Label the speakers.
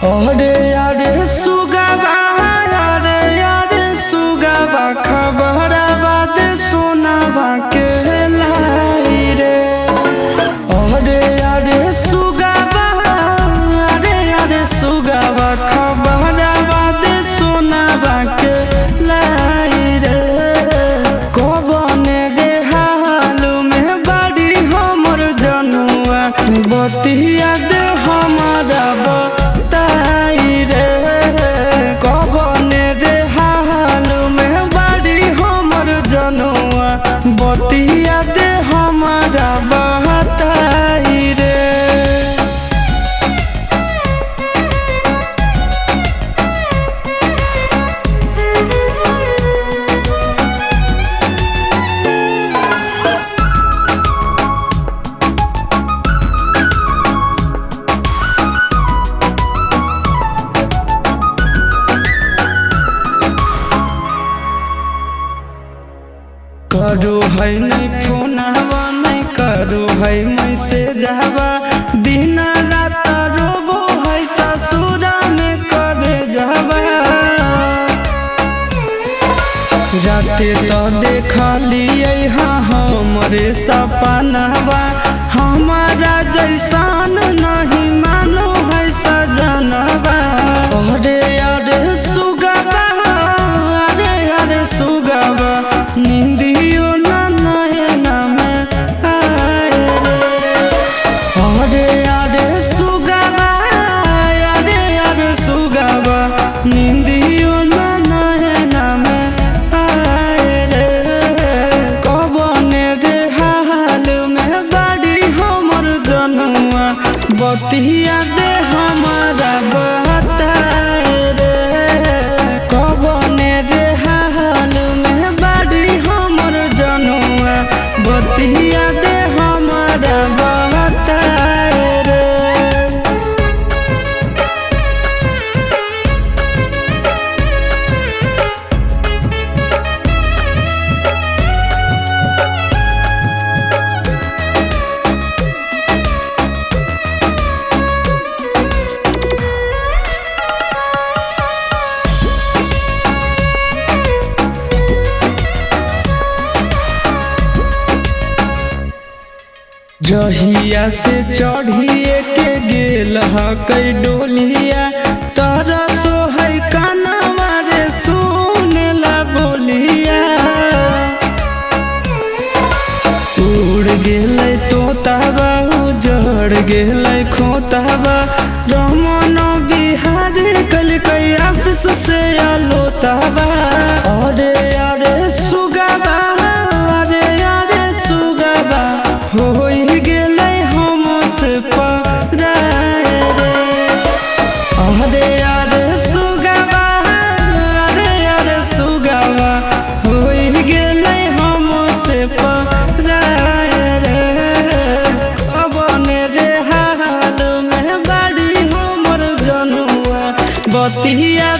Speaker 1: अरे अरे सुगवा अरे अरे सुगवा खबराबाद सोनावा के लाई रे। अरे अरे सुगवा अरे अरे सुगवा खबराबाद सोनावा के लाई रे। कबने रे हालू में बड़ी हमर जनुआ बतिया दे हमारा बतिया दे हमारा बहताई रे। करो है नहीं फोनवा नहीं करो है मैसेज हवा दिन रात रोबो है ससुरा में करे जावा। राते तो देखा लिए हाँ हमरे सपनवा हमारा जैसान नहीं मानो है सजनवा। अरे अरे सुगवा अरे अरे सुगवा नींदी निंदियो नैना में आए रे। कबने रे हाल में बड़ी हमर जनुआ बतिया दे हमारा बहताए रे। कबने रे हाल में बड़ी हमर जनुआ बतिया दे हमारा बहताए रे। जहिया से चढ़िए के गेल हकई डोलिया तारा सो है कानवा रे सुनेला बोलिया। उड़ गेलै तोताबा उजड़ गेलै खोताबा रमन बिहारी कलकै आशीष से अलोताबा। अरे अरे सुगवा अरे अरे सुगवा हो बतिया